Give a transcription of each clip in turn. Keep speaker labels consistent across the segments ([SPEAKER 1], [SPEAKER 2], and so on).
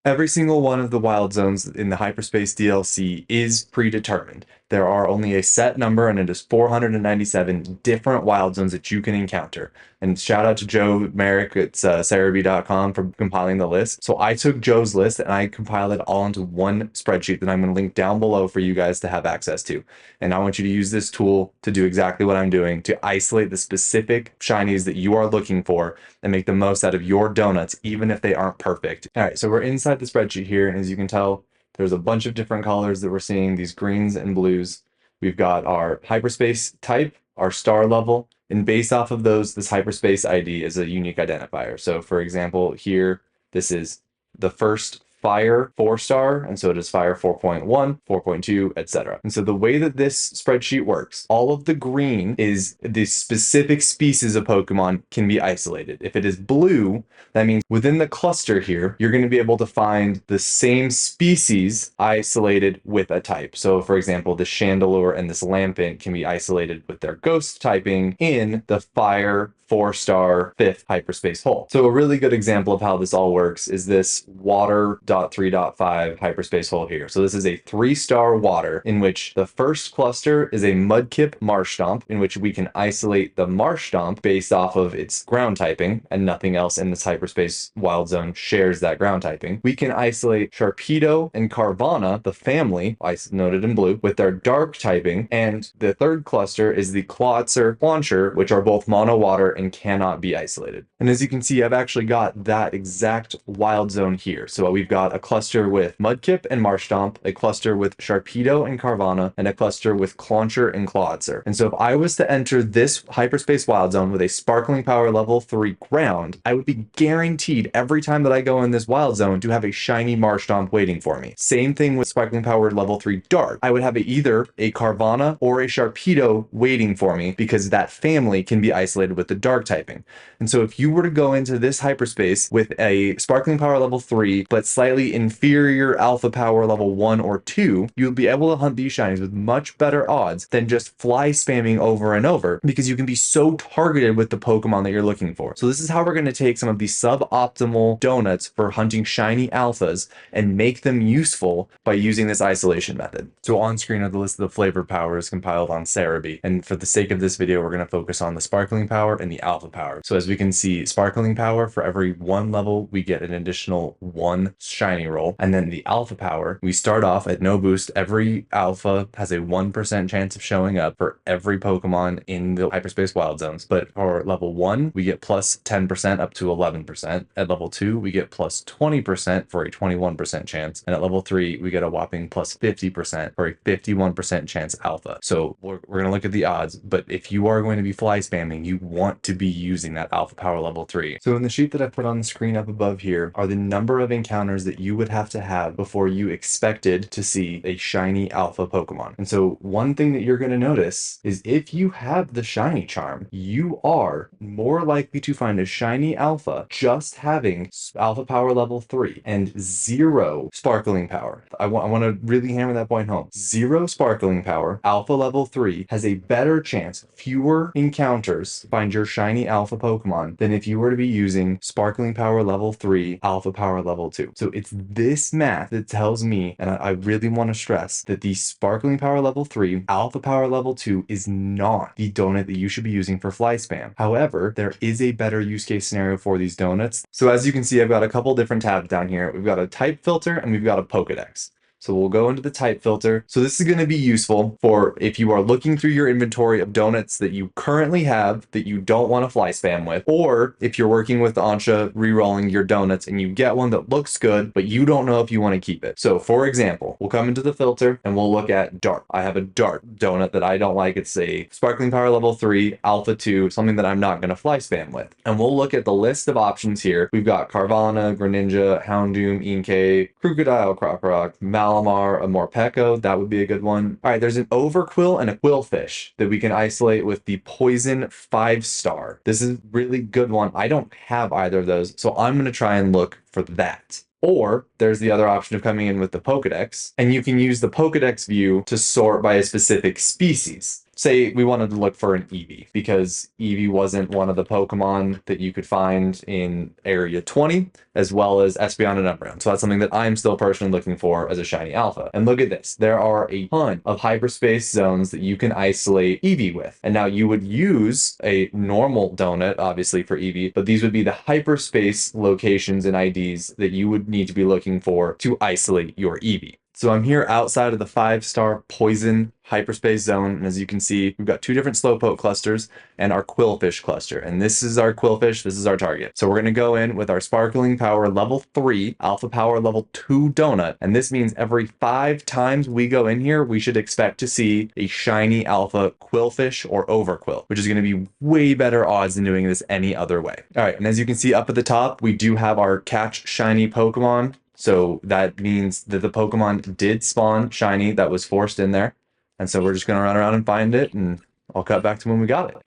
[SPEAKER 1] Every single one of the wild zones in the Hyperspace DLC is predetermined. There are only a set number, and it is 497 different wild zones that you can encounter. And shout out to Joe Merrick at Cerebi.com for compiling the list. So I took Joe's list and I compiled it all into one spreadsheet that I'm going to link down below for you guys to have access to. And I want you to use this tool to do exactly what I'm doing, to isolate the specific shinies that you are looking for and make the most out of your donuts, even if they aren't perfect. All right, so we're inside the spreadsheet here, and as you can tell, there's a bunch of different colors that we're seeing, these greens and blues. We've got our hyperspace type, our star level, and based off of those, this hyperspace ID is a unique identifier. So for example, here, this is the first fire 4-star, and so it is fire 4.1, 4.2, etc. And so the way that this spreadsheet works, all of the green is the specific species of Pokemon can be isolated. If it is blue, that means within the cluster here, you're going to be able to find the same species isolated with a type. So for example, the Chandelure and this Lampent can be isolated with their ghost typing in the fire 4-star 5th hyperspace hole. So a really good example of how this all works is this water 3.5 hyperspace hole here. So this is a 3-star water in which the first cluster is a Mudkip Marshtomp, in which we can isolate the Marshtomp based off of its ground typing, and nothing else in this hyperspace wild zone shares that ground typing. We can isolate Sharpedo and Carvanha, the family, noted in blue, with their dark typing, and the third cluster is the Clawitzer, Clauncher, which are both mono water and cannot be isolated. And as you can see, I've actually got that exact wild zone here. So we've got a cluster with Mudkip and Marshtomp, a cluster with Sharpedo and Carvanha, and a cluster with Clauncher and Clawitzer. And so if I was to enter this hyperspace wild zone with a sparkling power level 3 ground, I would be guaranteed every time that I go in this wild zone to have a shiny Marshtomp waiting for me. Same thing with sparkling power level 3 dark. I would have either a Carvanha or a Sharpedo waiting for me because that family can be isolated with the dark typing. And so if you were to go into this hyperspace with a sparkling power level 3 but slightly inferior alpha power level 1 or 2, you'll be able to hunt these shinies with much better odds than just fly spamming over and over, because you can be so targeted with the Pokemon that you're looking for. So this is how we're going to take some of these suboptimal donuts for hunting shiny alphas and make them useful by using this isolation method. So on screen are the list of the flavor powers compiled on Cerebi, and for the sake of this video, we're going to focus on the sparkling power and the alpha power. So as we can see, sparkling power, for every 1 level, we get an additional 1 shiny roll. And then the alpha power, we start off at no boost. Every alpha has a 1% chance of showing up for every Pokemon in the hyperspace wild zones. But for level 1, we get plus 10% up to 11%. At level 2, we get plus 20% for a 21% chance. And at level 3, we get a whopping plus 50% for a 51% chance alpha. So we're going to look at the odds, but if you are going to be fly spamming, you want to be using that alpha power level 3. So in the sheet that I put on the screen up above here are the number of encounters that you would have to have before you expected to see a shiny alpha Pokemon. And so one thing that you're going to notice is if you have the shiny charm, you are more likely to find a shiny alpha just having alpha power level 3 and 0 sparkling power. I want to really hammer that point home. 0 sparkling power, alpha level 3 has a better chance, fewer encounters, find your shiny alpha Pokemon than if you were to be using sparkling power level 3, alpha power level 2. So it's this math that tells me, and I really want to stress, that the sparkling power level 3, alpha power level 2 is not the donut that you should be using for fly spam. However, there is a better use case scenario for these donuts. So as you can see, I've got a couple different tabs down here. We've got a type filter and we've got a Pokedex. So we'll go into the type filter. So this is going to be useful for if you are looking through your inventory of donuts that you currently have that you don't want to fly spam with, or if you're working with Ansha re-rolling your donuts and you get one that looks good, but you don't know if you want to keep it. So for example, we'll come into the filter and we'll look at dark. I have a dark donut that I don't like. It's a sparkling power level 3, alpha 2, something that I'm not going to fly spam with. And we'll look at the list of options here. We've got Carvanha, Greninja, Houndoom, Inkay, Crocodile, Crocorock, Malamar, a Morpeko, that would be a good one. All right, there's an Overquill and a Quillfish that we can isolate with the Poison 5-star. This is a really good one. I don't have either of those, so I'm going to try and look for that. Or there's the other option of coming in with the Pokedex, and you can use the Pokedex view to sort by a specific species. say we wanted to look for an Eevee because Eevee wasn't one of the Pokemon that you could find in Area 20, as well as Espeon and Umbreon. So that's something that I'm still personally looking for as a shiny alpha. And look at this. There are a ton of hyperspace zones that you can isolate Eevee with. And now you would use a normal donut, obviously, for Eevee, but these would be the hyperspace locations and IDs that you would need to be looking for to isolate your Eevee. So I'm here outside of the 5-star poison hyperspace zone, and as you can see, we've got two different slowpoke clusters and our quillfish cluster. And this is our quillfish, this is our target. So we're gonna go in with our sparkling power level 3, alpha power level 2 donut, and this means every 5 times we go in here, we should expect to see a shiny alpha quillfish or overquill, which is gonna be way better odds than doing this any other way. All right, and as you can see up at the top, we do have our catch shiny Pokemon. So that means that the Pokemon did spawn shiny that was forced in there. And so we're just going to run around and find it, and I'll cut back to when we got it.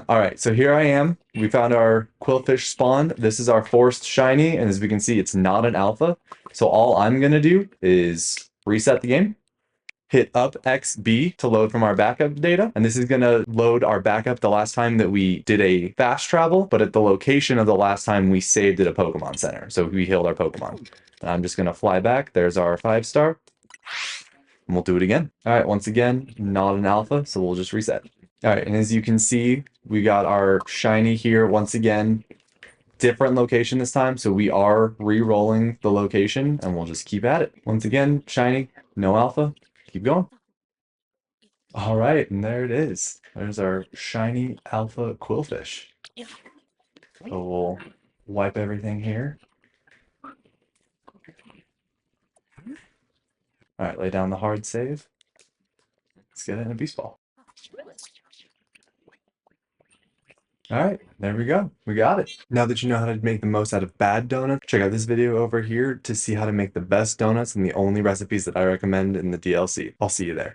[SPEAKER 1] All right, so here I am. We found our quillfish spawn. This is our forced shiny, and as we can see, it's not an alpha. So all I'm going to do is reset the game, hit up XB to load from our backup data. And this is going to load our backup the last time that we did a fast travel, but at the location of the last time we saved at a Pokemon Center. So we healed our Pokemon. And I'm just going to fly back. There's our 5-star. And we'll do it again. All right, once again, not an alpha, so we'll just reset. All right, and as you can see, we got our shiny here once again. Different location this time, so we are re-rolling the location, and we'll just keep at it. Once again, shiny, no alpha. Keep going. All right, and there it is. There's our shiny alpha quillfish. So we'll wipe everything here. All right, lay down the hard save. Let's get it in a beast ball. All right, there we go. We got it. Now that you know how to make the most out of bad donuts, check out this video over here to see how to make the best donuts and the only recipes that I recommend in the DLC. I'll see you there.